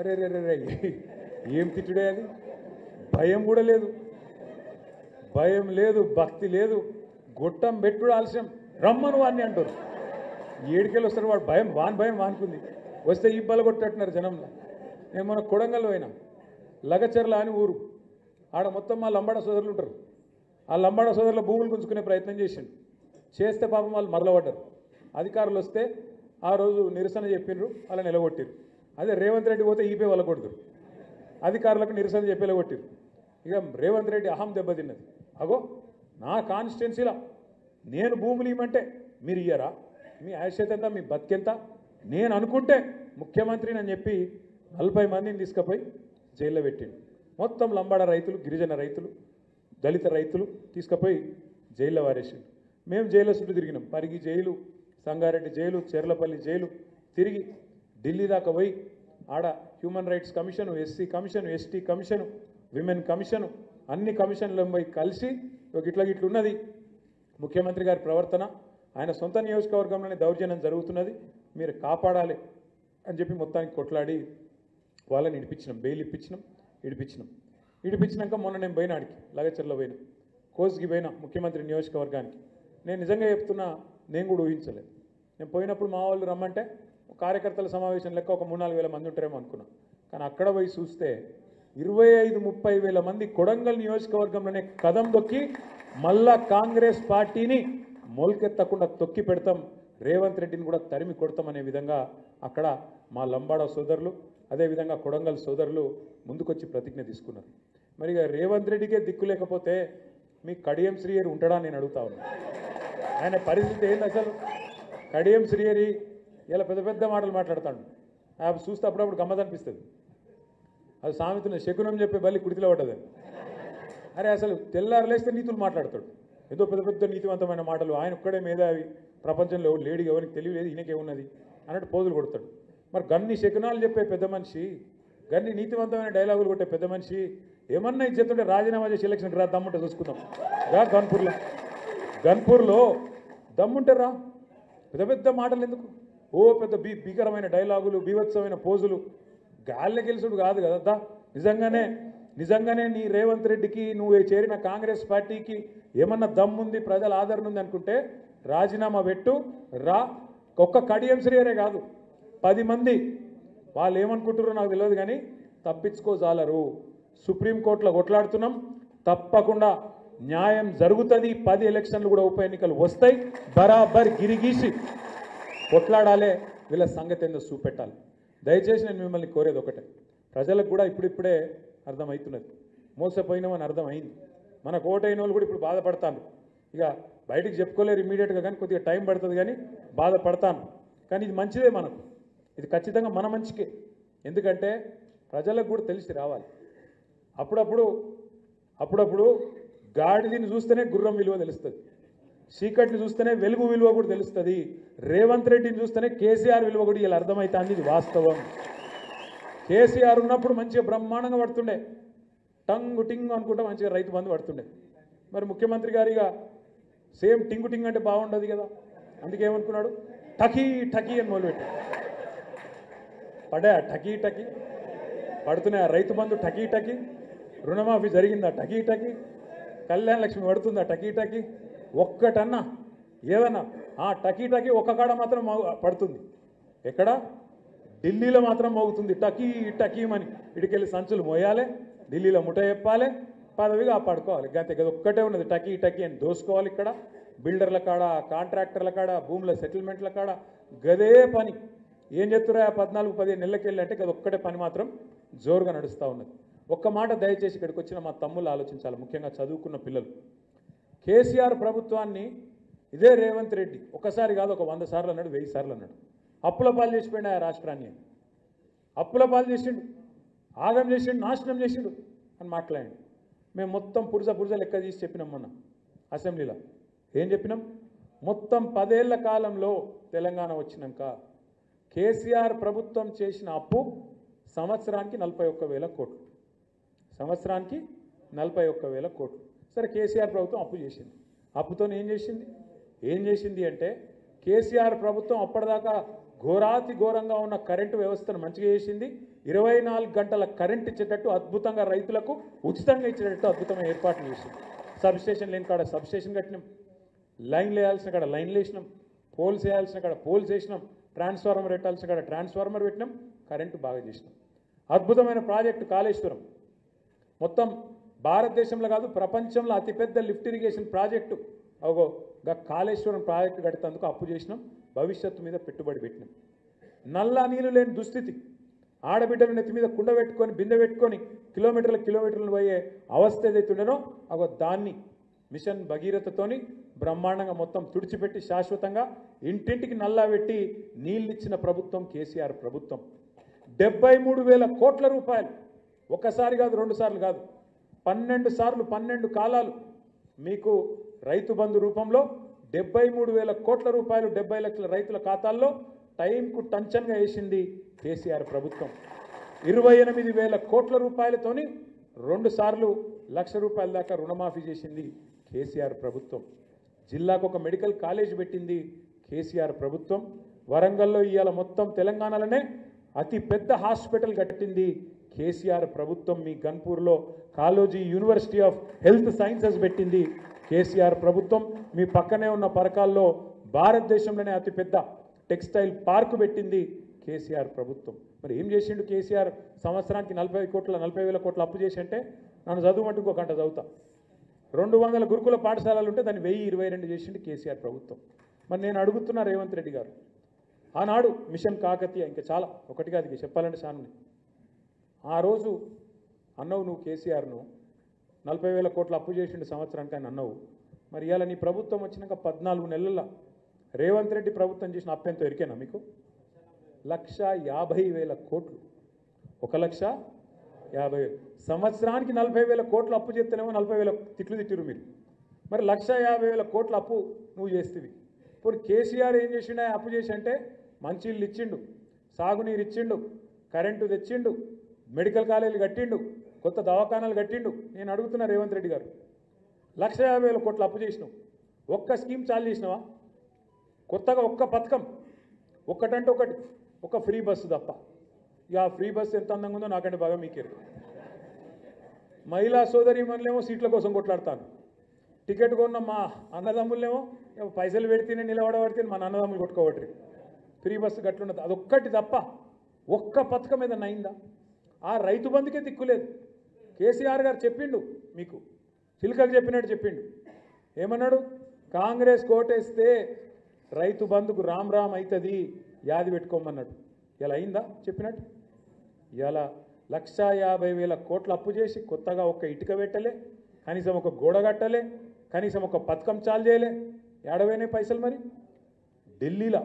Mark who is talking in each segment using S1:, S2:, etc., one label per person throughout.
S1: అరే రే రే రే ఏం తిట్టుడే అది? భయం కూడా లేదు, భయం లేదు, భక్తి లేదు. గొట్టం పెట్టుడు ఆలస్యం, రమ్మను వాడిని అంటారు. ఏడికెళ్ళి వస్తారు వాడు, భయం భయం వానుకుంది. వస్తే ఈ బల కొట్టట్టున్నారు జనంలో. నేను మన కొడంగల్ పోయినా, లగచర్ల అని ఊరు. ఆడ మొత్తం మా లంబాడ సోదరులు ఉంటారు. ఆ లంబాడ సోదరుల భూములు గుంజుకునే ప్రయత్నం చేస్తే పాపం వాళ్ళు మరలబడ్డారు. అధికారులు వస్తే ఆ రోజు నిరసన చెప్పిండ్రు, అలా నిలగొట్టిరు. అదే రేవంత్ రెడ్డి పోతే ఈపే వాళ్ళ కొడుతురు, అధికారులకు నిరసన చెప్పి నిలగొట్టిరు. ఇక రేవంత్ రెడ్డి అహం దెబ్బతిన్నది. అగో నా కాన్స్టిట్యున్సీలో నేను భూములు ఇవ్వమంటే మీరు ఇయ్యరా? మీ ఆయుష్యత ఎంత, మీ బతికెంత? నేను అనుకుంటే ముఖ్యమంత్రిని అని చెప్పి 40 మందిని తీసుకుపోయి జైల్లో పెట్టిండు. మొత్తం లంబాడ రైతులు, గిరిజన రైతులు, దళిత రైతులు తీసుకుపోయి జైల్లో వారేసిండు. మేము జైల్లో చుట్టూ తిరిగినాం. Parigi jail, Sangareddy jail, Cherlapalli jail తిరిగి ఢిల్లీ దాకా పోయి ఆడ human rights commission, SC commission, ST commission, women commission, అన్ని కమిషన్లను పోయి కలిసి ఇట్లున్నది ముఖ్యమంత్రి గారి ప్రవర్తన, ఆయన సొంత నియోజకవర్గంలోనే దౌర్జన్యం జరుగుతున్నది, మీరు కాపాడాలి అని చెప్పి మొత్తానికి కొట్లాడి వాళ్ళని ఇడిపించినాం. బెయిల్ ఇడిపించినాక మొన్న నేను పోయినా, ఆడికి లగచర్లో పోయినా, కోస్కి పోయినా, ముఖ్యమంత్రి నియోజకవర్గానికి. నేను నిజంగా చెప్తున్నా, నేను కూడా ఊహించలేదు. నేను పోయినప్పుడు మా వాళ్ళు రమ్మంటే కార్యకర్తల సమావేశం లెక్క ఒక 3-4 వేల మంది ఉంటారేమో అనుకున్నాను. కానీ అక్కడ పోయి చూస్తే 25-30 వేల మంది కొడంగల్ నియోజకవర్గంలోనే కదం తొక్కి మళ్ళా కాంగ్రెస్ పార్టీని మొలకెత్తకుండా తొక్కి పెడతాం, రేవంత్ రెడ్డిని కూడా తరిమి కొడతామనే విధంగా అక్కడ మా లంబాడ సోదరులు, అదేవిధంగా కొడంగల్ సోదరులు ముందుకొచ్చి ప్రతిజ్ఞ తీసుకున్నారు. మరి ఇక రేవంత్ రెడ్డికే దిక్కు లేకపోతే మీ కడియం శ్రీహరి ఉంటాడా నేను అడుగుతా ఉన్నాను. ఆయన పరిస్థితి ఏంది అసలు? కడియం శ్రీహరి ఇలా పెద్ద పెద్ద మాటలు మాట్లాడతాడు. చూస్తే అప్పుడప్పుడు గమ్మత్ అనిపిస్తుంది. అది సామెతను శకునం చెప్పే బల్లి కుడితిలో పడ్డదని. అరే అసలు తెల్లారు లేస్తే నీతులు మాట్లాడతాడు, ఏదో పెద్ద పెద్ద నీతివంతమైన మాటలు. ఆయన ఒక్కడే మేధావి, ప్రపంచంలో లేడీ ఎవరికి తెలియలేదు, ఈయనకేమున్నది అన్నట్టు పోజులు కొడతాడు. మరి గన్ని శకునాలు చెప్పే పెద్ద మనిషి, గన్ని నీతివంతమైన డైలాగులు కొట్టే పెద్ద మనిషి ఏమన్నా ఇచ్చేస్తుంటే రాజీనామా చేసి ఎలక్షన్కి రా, దమ్ముంటే చూసుకుందాం రా. గన్పూర్లో దమ్ముంటే రా, పెద్ద పెద్ద మాటలు ఎందుకు? ఓ పెద్ద భీకరమైన డైలాగులు, బీభత్సమైన పోజులు. గాలిలో గెలుసుడు కాదు కదా. నిజంగానే నీ రేవంత్ రెడ్డికి, నువ్వు చేరిన కాంగ్రెస్ పార్టీకి ఏమన్నా దమ్ముంది, ప్రజల ఆదరణ ఉంది అనుకుంటే రాజీనామా పెట్టు రా. ఒక్క కడియం శ్రీహరే కాదు, 10 మంది వాళ్ళు ఏమనుకుంటారో నాకు తెలియదు కానీ తప్పించుకోజాలరు. సుప్రీంకోర్టులో కొట్లాడుతున్నాం, తప్పకుండా న్యాయం జరుగుతుంది. 10 ఎలక్షన్లు కూడా ఉప ఎన్నికలు వస్తాయి, బరాబర్ గిరిగీసి కొట్లాడాలి, వీళ్ళ సంగతి ఏందో చూపెట్టాలి. దయచేసి నేను మిమ్మల్ని కోరేది ఒకటే, ప్రజలకు కూడా ఇప్పుడిప్పుడే అర్థమవుతున్నది, మోసపోయినామని అర్థమైంది. మనకు ఓటైన వాళ్ళు కూడా ఇప్పుడు బాధపడతాను. ఇక బయటికి చెప్పుకోలేరు ఇమీడియట్గా, కానీ కొద్దిగా టైం పడుతుంది, కానీ బాధపడతాను. కానీ ఇది మంచిదే మనకు, ఇది ఖచ్చితంగా మన మంచికే. ఎందుకంటే ప్రజలకు కూడా తెలిసి రావాలి. అప్పుడప్పుడు గాడిదని చూస్తేనే గుర్రం విలువ తెలుస్తుంది, చీకటిని చూస్తేనే వెలుగు విలువ కూడా తెలుస్తుంది. రేవంత్ రెడ్డిని చూస్తేనే కేసీఆర్ విలువ కూడా ఇలా అర్థమవుతుంది. ఇది వాస్తవం. కేసీఆర్ ఉన్నప్పుడు మంచిగా బ్రహ్మాండంగా పడుతుండే, టంగు టింగ్ అనుకుంటా మంచిగా రైతు బంధు పడుతుండే. మరి ముఖ్యమంత్రి గారిగా సేమ్ టింగు టింగ్ అంటే బాగుండదు కదా, అందుకేమనుకున్నాడు, టకీ టకీ అని మొదలుపెట్టాడు. టకీ టకీ పడుతున్నాయి, రైతు బంధు టకీ టకీ, రుణమాఫీ జరిగిందా టకీ టకీ, కళ్యాణ లక్ష్మి పడుతుందా టకీ టకీ, ఒక్కటన్నా ఏదన్నా టకీ టకీ ఒక్క కాడ మాత్రం పడుతుంది. ఎక్కడ? ఢిల్లీలో మాత్రం మోగుతుంది టకీ టకీమని. ఇడికెళ్ళి సంచులు మోయాలి, ఢిల్లీలో ముఠ చెప్పాలి, పదవిగా పడుకోవాలి. గంతే కదా, ఒక్కటే ఉన్నది టకీ టకీ అని దోసుకోవాలి. ఇక్కడ బిల్డర్ల కాడ, కాంట్రాక్టర్ల కాడ, భూముల సెటిల్మెంట్ల కాడ గదే పని. ఏం చెప్తురా 14-15 నెలలకెళ్ళి అంటే కదా ఒక్కటే పని మాత్రం జోరుగా నడుస్తూ ఉన్నది. ఒక్క మాట దయచేసి ఇక్కడికి వచ్చిన మా తమ్ముళ్ళు ఆలోచించాలి, ముఖ్యంగా చదువుకున్న పిల్లలు. కేసీఆర్ ప్రభుత్వాన్ని ఇదే రేవంత్ రెడ్డి ఒకసారి కాదు, ఒక 100 సార్లు అన్నాడు, 1000 సార్లు అన్నాడు. అప్పుల పాలు చేసిపోయినా ఆ రాష్ట్రాన్ని, అప్పుల పాలు చేసిండు, ఆగం చేసిండు, నాశనం చేసిండు అని మాట్లాడండి. మేము మొత్తం పురుజ లెక్క తీసి చెప్పినాం మొన్న అసెంబ్లీలో. ఏం చెప్పినాం? మొత్తం 10 ఏళ్ల కాలంలో తెలంగాణ వచ్చినాక కేసీఆర్ ప్రభుత్వం చేసిన అప్పు సంవత్సరానికి 41,000 కోట్లు, సంవత్సరానికి 41,000 కోట్లు. సరే, కేసీఆర్ ప్రభుత్వం అప్పు చేసింది. అప్పుతో ఏం చేసింది అంటే, కేసీఆర్ ప్రభుత్వం అప్పటిదాకా ఘోరాతి ఘోరంగా ఉన్న కరెంటు వ్యవస్థను మంచిగా చేసింది, 24 గంటల కరెంట్ ఇచ్చేటట్టు అద్భుతంగా రైతులకు ఉచితంగా ఇచ్చేటట్టు అద్భుతమైన ఏర్పాట్లు చేసింది. సబ్స్టేషన్ లేని కాడ సబ్స్టేషన్ కట్టినాం, లైన్లు వేయాల్సిన కాడ లైన్లు వేసినాం, పోల్స్ వేయాల్సిన కాడ పోల్స్ వేసినాం, ట్రాన్స్ఫార్మర్ పెట్టాల్సిన కాడ ట్రాన్స్ఫార్మర్ పెట్టినాం, కరెంటు బాగా చేసినాం. అద్భుతమైన ప్రాజెక్టు కాళేశ్వరం, మొత్తం భారతదేశంలో కాదు ప్రపంచంలో అతిపెద్ద లిఫ్ట్ ఇరిగేషన్ ప్రాజెక్టు అగో కాళేశ్వరం ప్రాజెక్టు కట్టేందుకు అప్పు చేసినాం, భవిష్యత్తు మీద పెట్టుబడి పెట్టినాం. నల్లా నీళ్ళు లేని దుస్థితి, ఆడబిడ్డలు నెత్తి మీద కుండ పెట్టుకొని బిందె పెట్టుకొని కిలోమీటర్లు పోయే అవస్థ ఏదైతుండేనో అగో దాన్ని మిషన్ భగీరథతోని బ్రహ్మాండంగా మొత్తం తుడిచిపెట్టి శాశ్వతంగా ఇంటింటికి నల్లా పెట్టి నీళ్ళిచ్చిన ప్రభుత్వం కేసీఆర్ ప్రభుత్వం. 73,000 కోట్ల రూపాయలు, ఒకసారి కాదు 2 సార్లు కాదు, 12 సార్లు 12 కాలాలు మీకు రైతు బంధు రూపంలో 73,000 కోట్ల రూపాయలు 70 లక్షల రైతుల ఖాతాల్లో టైంకు టంచన్గా వేసింది కేసీఆర్ ప్రభుత్వం. 28,000 కోట్ల రూపాయలతోని 2 సార్లు ₹1,00,000 దాకా రుణమాఫీ చేసింది కేసీఆర్ ప్రభుత్వం. జిల్లాకు ఒక మెడికల్ కాలేజ్ పెట్టింది కేసీఆర్ ప్రభుత్వం. వరంగల్లో ఇవాళ మొత్తం తెలంగాణలోనే అతి పెద్ద హాస్పిటల్ కట్టింది కేసీఆర్ ప్రభుత్వం. మీ గన్పూర్లో Kaloji university of health sciences పెట్టింది కేసీఆర్ ప్రభుత్వం. మీ పక్కనే ఉన్న పరకాల్లో భారతదేశంలోనే అతిపెద్ద టెక్స్టైల్ పార్కు పెట్టింది కేసీఆర్ ప్రభుత్వం. మరి ఏం చేసిండు కేసీఆర్? సంవత్సరానికి 40,000 కోట్ల అప్పు చేసి అంటే నన్ను చదువుమంటూ ఇంకో గంట చదువుతా. 200 గురుకుల పాఠశాలలు ఉంటే దాన్ని 1022 చేసిండు కేసీఆర్ ప్రభుత్వం. మరి నేను అడుగుతున్నా రేవంత్ రెడ్డి గారు, ఆనాడు మిషన్ కాకతీయ, ఇంకా చాలా ఒకటి కాదు చెప్పాలంటే చాలా, ఆ రోజు అన్నవు నువ్వు కేసీఆర్ను 40,000 కోట్ల అప్పు చేసిండు సంవత్సరానికి అని అన్నవు. మరి ఇవాళ నీ ప్రభుత్వం వచ్చినాక 14 నెలల్లో రేవంత్ రెడ్డి ప్రభుత్వం చేసిన అప్పు ఎంతో ఎరికేనా మీకు? 1,50,000 కోట్లు. 1,50,000 సంవత్సరానికి 40,000 కోట్ల అప్పు చేస్తేనేమో 40,000 తిట్లు తిట్టిరు మీరు. మరి 1,50,000 కోట్ల అప్పు నువ్వు చేస్తేవి. ఇప్పుడు కేసీఆర్ ఏం చేసిండు? అప్పు చేసి అంటే మంచిళ్ళు ఇచ్చిండు, సాగునీరు ఇచ్చిండు, కరెంటు తెచ్చిండు, మెడికల్ కాలేజీలు కట్టిండు, కొత్త దవాఖానాలు కట్టిండు. నేను అడుగుతున్నా రేవంత్ రెడ్డి గారు, 1,50,000 కోట్ల అప్పు చేసినావు, ఒక్క స్కీమ్ చాలు చేసినావా? కొత్తగా ఒక్క పథకం ఒక్కటంటే ఒకటి, ఒక ఫ్రీ బస్సు తప్ప. ఇక ఆ ఫ్రీ బస్సు ఎంత అందంగా ఉందో నాకంటే బాగా మీకేరు. మహిళా సోదరీమణులేమో సీట్ల కోసం కొట్లాడతాను, టికెట్ కొన్న మా అన్నదమ్ములేమో పైసలు పెడితేనే నిలబడబడితే మన అన్నదమ్ములు కొట్టుకోవట్రి. ఫ్రీ బస్సు గట్లున్నది, అదొక్కటి తప్ప ఒక్క పథకం ఏదన్నా అయిందా? ఆ రైతు బంధుకే దిక్కులేదు. కేసీఆర్ గారు చెప్పిండు, మీకు చిలుకకు చెప్పినట్టు చెప్పిండు. ఏమన్నాడు? కాంగ్రెస్ కోటేస్తే రైతు బంధుకు రామ్ రామ్ అవుతుంది, యాది పెట్టుకోమన్నాడు. ఇలా అయిందా చెప్పినట్టు? ఇలా 1,50,000 కోట్ల అప్పు చేసి కొత్తగా ఒక్క ఇటుక పెట్టలే, కనీసం ఒక గోడ కట్టలే, కనీసం ఒక పథకం చాలు చేయలే. ఏడవైనా పైసలు మరి? ఢిల్లీలో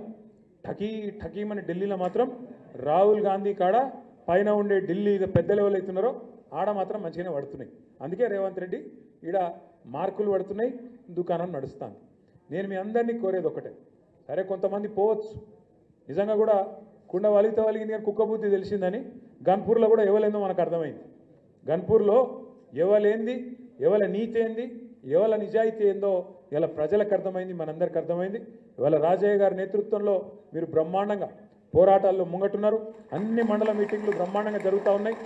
S1: ఠకీమని ఢిల్లీలో మాత్రం రాహుల్ గాంధీ కాడ పైన ఉండే ఢిల్లీ పెద్ద లెవెల్ అవుతున్నారో ఆడ మాత్రం మంచిగానే పడుతున్నాయి. అందుకే రేవంత్ రెడ్డి ఈడ మార్కులు పడుతున్నాయి, దుకాణం నడుస్తాను. నేను మీ అందరినీ కోరేది ఒకటే, సరే కొంతమంది పోవచ్చు, నిజంగా కూడా కుండ వలిగితే వలిగింది కానీ కుక్క బుద్ధి తెలిసిందని గన్పూర్లో కూడా ఎవలేందో మనకు అర్థమైంది. గన్పూర్లో ఎవలేంది, ఎవల నీతి ఏంది, ఎవల నిజాయితీ ఏందో ఇలా ప్రజలకు అర్థమైంది, మనందరికి అర్థమైంది. ఇవాళ రాజయ్య గారి నేతృత్వంలో మీరు బ్రహ్మాండంగా పోరాటాల్లో ముంగట్టున్నారు. అన్ని మండల మీటింగ్లు బ్రహ్మాండంగా జరుగుతూ ఉన్నాయి.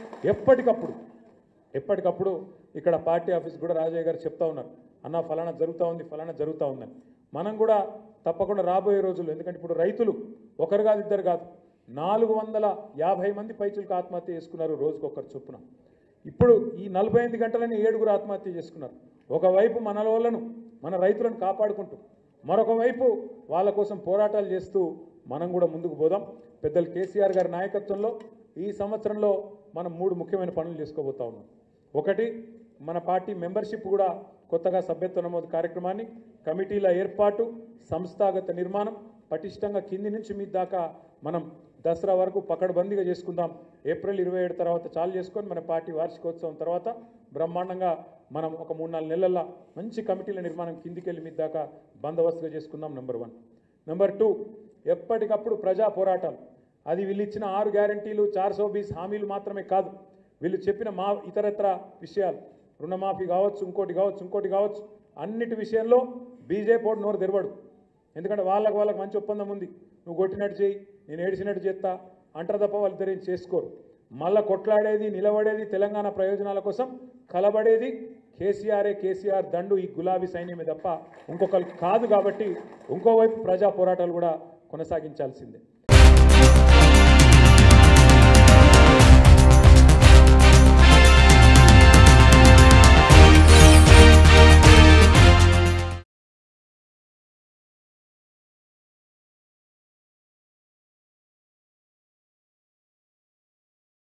S1: ఎప్పటికప్పుడు ఇక్కడ పార్టీ ఆఫీస్ కూడా రాజయ్య గారు చెప్తా ఉన్నారు, అన్న ఫలానా జరుగుతూ ఉంది, ఫలానా జరుగుతూ ఉందని. మనం కూడా తప్పకుండా రాబోయే రోజుల్లో, ఎందుకంటే ఇప్పుడు రైతులు ఒకరు కాదు ఇద్దరు కాదు 450 మంది పైచులకు ఆత్మహత్య చేసుకున్నారు రోజుకొకరు చొప్పున. ఇప్పుడు ఈ 48 గంటలని 7గురు ఆత్మహత్య చేసుకున్నారు. ఒకవైపు మన రైతులను కాపాడుకుంటూ, మరొక వైపు వాళ్ళ కోసం పోరాటాలు చేస్తూ మనం కూడా ముందుకు పోదాం. పెద్దలు కేసీఆర్ గారి నాయకత్వంలో ఈ సంవత్సరంలో మనం 3 ముఖ్యమైన పనులు చేసుకోబోతా ఉన్నాం. ఒకటి, మన పార్టీ మెంబర్షిప్ కూడా కొత్తగా సభ్యత్వ నమోదు కార్యక్రమాన్ని, కమిటీల ఏర్పాటు, సంస్థాగత నిర్మాణం పటిష్టంగా కింది నుంచి మీ దాకా మనం దసరా వరకు పకడ్బందీగా చేసుకుందాం. ఏప్రిల్ 27 తర్వాత చాలు చేసుకొని మన పార్టీ వార్షికోత్సవం తర్వాత బ్రహ్మాండంగా మనం ఒక 3-4 నెలల్లో మంచి కమిటీల నిర్మాణం కిందికెళ్ళి మీ దాకా బందోబస్తుగా చేసుకుందాం. నెంబర్ 1. నెంబర్ 2, ఎప్పటికప్పుడు ప్రజా పోరాటాలు. అది వీళ్ళు ఇచ్చిన 6 గ్యారంటీలు 420 హామీలు మాత్రమే కాదు, వీళ్ళు చెప్పిన ఇతరత్ర విషయాలు, రుణమాఫీ కావచ్చు, ఇంకోటి కావచ్చు, అన్నిటి విషయంలో బీజేపీ వాడు నోరు తెరవడు. ఎందుకంటే వాళ్ళకి మంచి ఒప్పందం ఉంది, నువ్వు కొట్టినట్టు చేయి, నేను ఏడిసినట్టు చేస్తా అంటారు తప్ప వాళ్ళిద్దరు ఏం చేసుకోరు. మళ్ళా కొట్లాడేది నిలబడేది తెలంగాణ ప్రయోజనాల కోసం కలబడేది కేసీఆర్ దండు ఈ గులాబీ సైన్యమే తప్ప ఇంకొకరు కాదు. కాబట్టి ఇంకోవైపు ప్రజా పోరాటాలు కూడా కొనసాగించాల్సిందే.